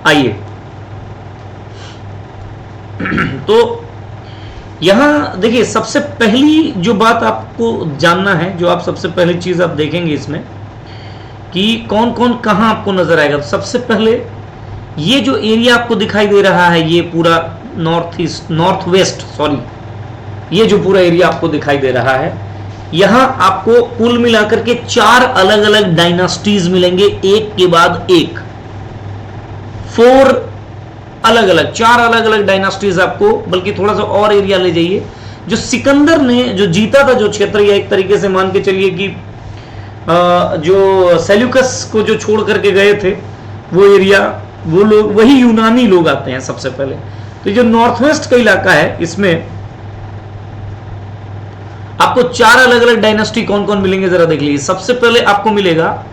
आइए, तो यहां देखिए, सबसे पहली जो बात आपको जानना है, जो आप सबसे पहली चीज आप देखेंगे इसमें कि कौन कौन कहां आपको नजर आएगा। तो सबसे पहले ये जो एरिया आपको दिखाई दे रहा है, ये पूरा नॉर्थ वेस्ट, सॉरी, ये जो पूरा एरिया आपको दिखाई दे रहा है, यहां आपको कुल मिलाकर के 4 अलग अलग डायनास्टीज मिलेंगे, एक के बाद एक, 4 अलग अलग, 4 अलग अलग डायनास्टीज आपको, बल्कि थोड़ा सा और एरिया ले जाइए। जो सिकंदर ने जो जीता था जो क्षेत्र, या एक तरीके से मान के चलिए कि जो सेल्यूकस को जो छोड़ करके गए थे वो एरिया, वो लोग, वही यूनानी लोग आते हैं सबसे पहले। तो जो नॉर्थ वेस्ट का इलाका है, इसमें आपको 4 अलग अलग डायनेस्टी कौन कौन मिलेंगे जरा देख लीजिए। सबसे पहले आपको मिलेगा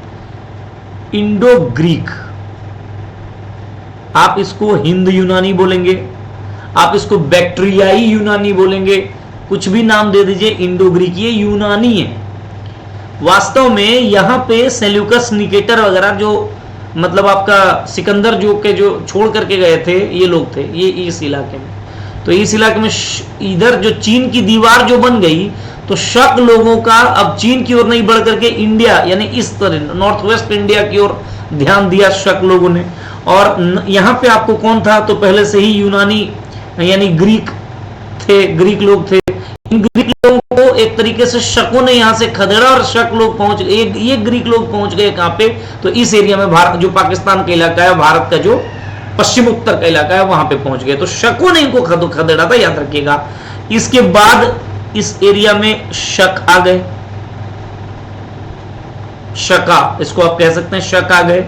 इंडो ग्रीक, आप इसको हिंद यूनानी बोलेंगे, आप इसको बैक्ट्रियाई यूनानी बोलेंगे, कुछ भी नाम दे दीजिए, इंडो ग्रीक ये यूनानी है। वास्तव में यहां पे सेल्यूकस, निकेटर वगैरह जो मतलब आपका सिकंदर जो के जो छोड़ करके गए थे, ये लोग थे ये इस इलाके में। तो इस इलाके में इधर जो चीन की दीवार जो बन गई, तो शक लोगों का अब चीन की ओर नहीं बढ़ करके इंडिया, यानी इस तरह नॉर्थ वेस्ट इंडिया की ओर ध्यान दिया शक लोगों ने। और यहां पे आपको कौन था, तो पहले से ही यूनानी यानी ग्रीक थे, ग्रीक लोग थे। इन ग्रीक लोगों को एक तरीके से शकों ने यहां से खदेड़ा और शक लोग पहुंच गए, ये ग्रीक लोग पहुंच गए कहां पे, तो इस एरिया में, भारत जो पाकिस्तान का इलाका है, भारत का जो पश्चिम उत्तर का इलाका है, वहां पे पहुंच गए। तो शकों ने इनको खदेड़ा था, याद रखिएगा। इसके बाद इस एरिया में शक आ गए, शका, इसको आप कह सकते हैं, शक आ गए।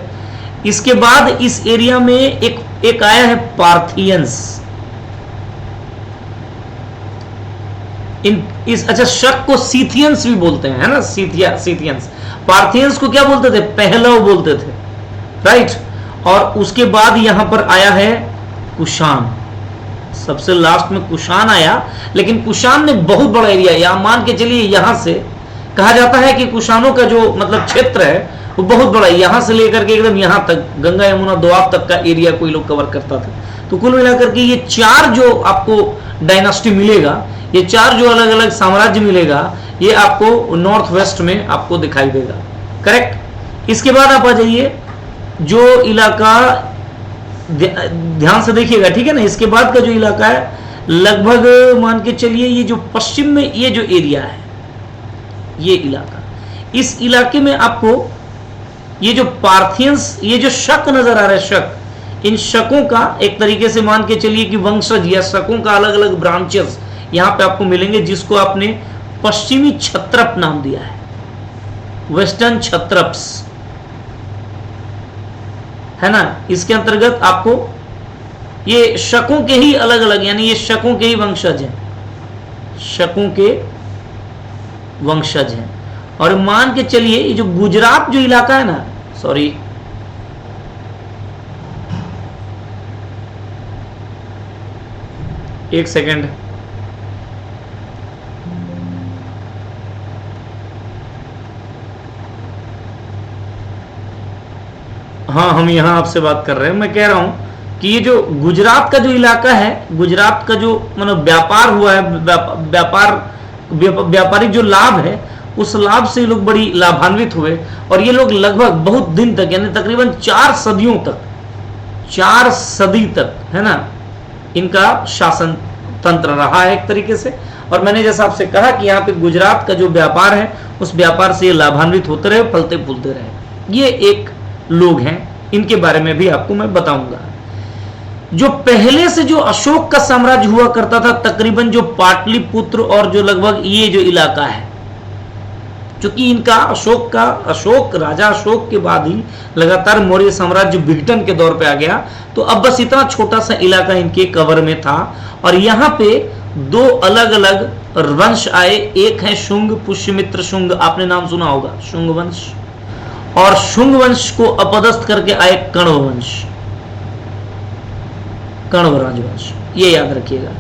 इसके बाद इस एरिया में एक आया है पार्थियंस। अच्छा, शक को सीथियंस भी बोलते हैं, है ना, सीथियंस। पार्थियंस को क्या बोलते थे, पहलव बोलते थे, राइट। और उसके बाद यहां पर आया है कुषाण, सबसे लास्ट में कुषाण आया। लेकिन कुषाण ने बहुत बड़ा एरिया, यहां मान के चलिए, यहां से कहा जाता है कि कुषाणों का जो मतलब क्षेत्र है वो बहुत बड़ा है, यहां से लेकर के एकदम यहां तक, गंगा यमुना दोआब तक का एरिया कोई लोग कवर करता था। तो कुल मिलाकर के ये 4 जो आपको डायनास्टी मिलेगा, ये 4 जो अलग अलग साम्राज्य मिलेगा, ये आपको नॉर्थ वेस्ट में आपको दिखाई देगा, करेक्ट। इसके बाद आप आ जाइए, जो इलाका ध्यान से देखिएगा, ठीक है ना। इसके बाद का जो इलाका है, लगभग मान के चलिए, ये जो पश्चिम में ये जो एरिया है, ये इलाका, इस इलाके में आपको ये जो पार्थियंस, ये जो शक नजर आ रहा है, शक, इन शकों का एक तरीके से मान के चलिए कि वंशज या शकों का अलग अलग ब्रांचेस यहां पे आपको मिलेंगे, जिसको आपने पश्चिमी क्षत्रप नाम दिया है, वेस्टर्न क्षत्रप्स, है ना। इसके अंतर्गत आपको ये शकों के ही अलग अलग, यानी ये शकों के ही वंशज हैं, शकों के वंशज हैं। और मान के चलिए, ये जो गुजरात जो इलाका है ना, सॉरी, एक सेकेंड, हाँ, हम यहां आपसे बात कर रहे हैं। मैं कह रहा हूं कि ये जो गुजरात का जो इलाका है, गुजरात का जो मतलब व्यापार हुआ है, व्यापारिक जो लाभ है, उस लाभ से लोग बड़ी लाभान्वित हुए। और ये लोग लगभग बहुत दिन तक, यानी तकरीबन 4 सदियों तक, 4 सदी तक, है ना, इनका शासन तंत्र रहा है एक तरीके से। और मैंने जैसा आपसे कहा कि यहाँ पे गुजरात का जो व्यापार है, उस व्यापार से ये लाभान्वित होते रहे, फलते फूलते रहे। ये एक लोग हैं, इनके बारे में भी आपको मैं बताऊंगा। जो पहले से जो अशोक का साम्राज्य हुआ करता था, तकरीबन जो पाटलिपुत्र और जो लगभग ये जो इलाका है, क्योंकि इनका अशोक राजा अशोक के बाद ही लगातार मौर्य साम्राज्य विघटन के दौर पे आ गया। तो अब बस इतना छोटा सा इलाका इनके कवर में था। और यहाँ पे 2 अलग अलग वंश आए, एक है शुंग, पुष्यमित्र शुंग, आपने नाम सुना होगा, शुंग वंश। और शुंग वंश को अपदस्थ करके आए कण्व वंश, कण्व राजवंश, ये याद रखिएगा।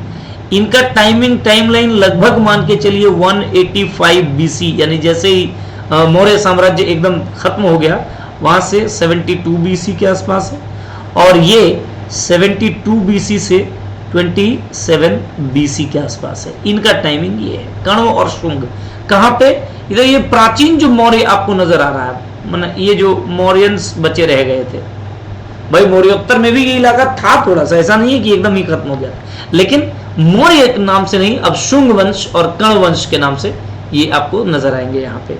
इनका टाइमलाइन लगभग मान के चलिए 185 बीसी, यानी जैसे ही मौर्य साम्राज्य एकदम खत्म हो गया, वहां से 72 बीसी के आसपास है। और ये 72 बीसी से 27 बीसी के आसपास है। इनका टाइमिंग ये है, कण्व और शुंग। कहां पे? इधर ये प्राचीन जो मौर्य आपको नजर आ रहा है, मतलब ये जो मौर्यंस बचे रह गए थे, भाई मौर्योत्तर में भी ये इलाका था थोड़ा सा, ऐसा नहीं है कि एकदम ही खत्म हो गया, लेकिन मौर्य नाम से नहीं, अब शुंग वंश और कण्व वंश के नाम से ये आपको नजर आएंगे यहाँ पे।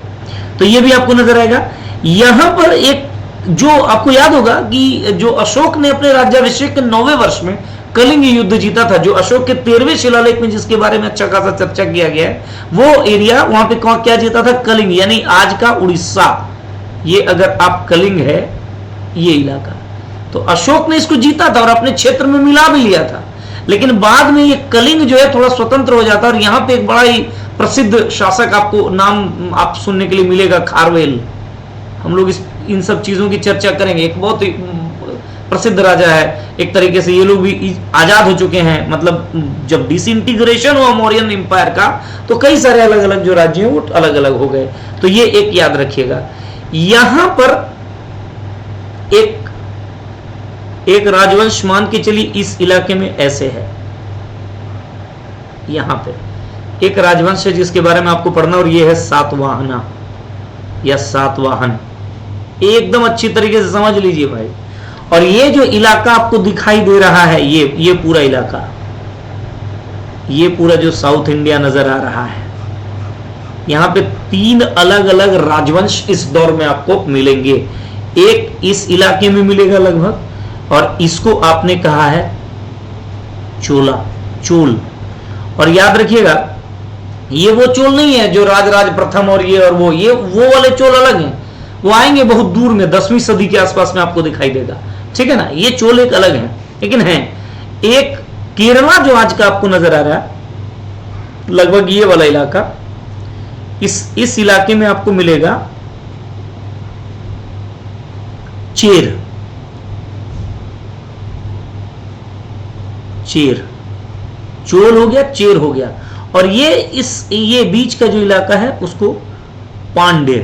तो ये भी आपको नजर आएगा। यहां पर एक जो आपको याद होगा कि जो अशोक ने अपने राज्याभिषेक के 9वें वर्ष में कलिंग युद्ध जीता था, जो अशोक के 13वें शिलालेख में जिसके बारे में अच्छा खासा चर्चा किया गया है, वो एरिया वहां पे क्या जीता था? कलिंग, यानी आज का उड़ीसा। ये अगर आप कलिंग है ये इलाका, तो अशोक ने इसको जीता था और अपने क्षेत्र में मिला भी लिया था। लेकिन बाद में ये कलिंग जो है थोड़ा स्वतंत्र हो जाता है, और यहाँ पे एक बड़ा ही प्रसिद्ध शासक आपको नाम आप सुनने के लिए मिलेगा, खारवेल। हम लोग इन सब चीजों की चर्चा करेंगे। एक बहुत ही प्रसिद्ध राजा है, एक तरीके से ये लोग भी आजाद हो चुके हैं, मतलब जब डिसइंटीग्रेशन हुआ मौर्यन एम्पायर का, तो कई सारे अलग अलग जो राज्य हैं वो अलग अलग हो गए। तो ये एक याद रखिएगा। यहां पर एक राजवंश मान के चलिए इस इलाके में ऐसे है, यहां पे एक राजवंश है जिसके बारे में आपको पढ़ना, और ये है सातवाहना या सातवाहन। एकदम अच्छी तरीके से समझ लीजिए भाई। और ये जो इलाका आपको दिखाई दे रहा है, ये पूरा इलाका, ये पूरा जो साउथ इंडिया नजर आ रहा है, यहां पे 3 अलग अलग राजवंश इस दौर में आपको मिलेंगे। एक इस इलाके में मिलेगा लगभग, और इसको आपने कहा है चोल। और याद रखिएगा ये वो चोल नहीं है जो राजराज प्रथम और ये वो वाले चोल अलग हैं, वो आएंगे बहुत दूर में, 10वीं सदी के आसपास में आपको दिखाई देगा, ठीक है ना। ये चोल एक अलग है, लेकिन है एक केरला जो आज का आपको नजर आ रहा है, लगभग ये वाला इलाका, इस इलाके में आपको मिलेगा चेर। चोल हो गया, चेर हो गया, और ये बीच का जो इलाका है उसको पांडे।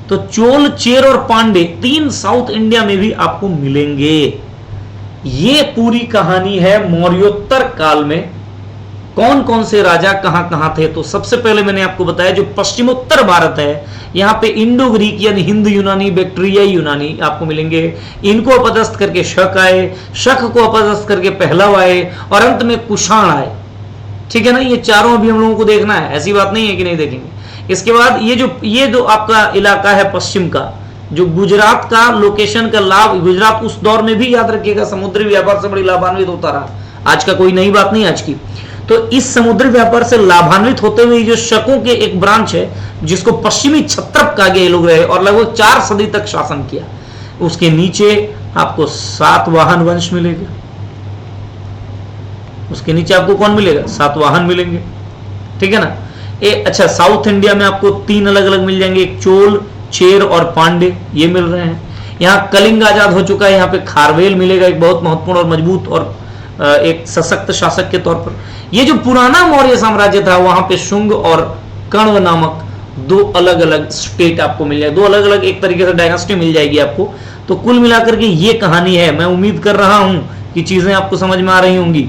तो चोल, चेर और पांडे 3 साउथ इंडिया में भी आपको मिलेंगे। ये पूरी कहानी है मौर्योत्तर काल में कौन कौन से राजा कहां कहां थे। तो सबसे पहले मैंने आपको बताया जो पश्चिमोत्तर भारत है, यहां पे इंडो ग्रीक यानी हिंद यूनानी, बैक्ट्रियाई यूनानी आपको मिलेंगे। इनको अपदस्थ करके शक आए, शक को अपदस्थ करके पहलव आए, और अंत में कुषाण आए, ठीक है ना। ये चारों भी हम लोगों को देखना है, ऐसी बात नहीं है कि नहीं देखेंगे। इसके बाद ये जो आपका इलाका है पश्चिम का, जो गुजरात का लोकेशन का लाभ, गुजरात उस दौर में भी याद रखिएगा समुद्री व्यापार से बड़ी लाभान्वित होता रहा, आज का कोई नई बात नहीं आज की। तो इस समुद्री व्यापार से लाभान्वित होते हुए जो शकों के एक ब्रांच है जिसको पश्चिमी क्षत्रप कहा गया, ये लोग रहे और लगभग 4 सदी तक शासन किया। उसके नीचे आपको सातवाहन वंश मिलेगा, उसके नीचे आपको कौन मिलेगा? सातवाहन मिलेंगे, ठीक है ना। अच्छा, साउथ इंडिया में आपको 3 अलग अलग मिल जाएंगे, एक चोल, चेर और पांडे, ये मिल रहे हैं। यहाँ कलिंग आजाद हो चुका है, यहाँ पे खारवेल मिलेगा, एक बहुत महत्वपूर्ण और मजबूत और एक सशक्त शासक के तौर पर। ये जो पुराना मौर्य साम्राज्य था, वहां पे शुंग और कण्व नामक 2 अलग अलग स्टेट आपको मिल जाएगा, 2 अलग अलग एक तरीके से डायनेस्टी मिल जाएगी आपको। तो कुल मिलाकर के ये कहानी है। मैं उम्मीद कर रहा हूं कि चीजें आपको समझ में आ रही होंगी।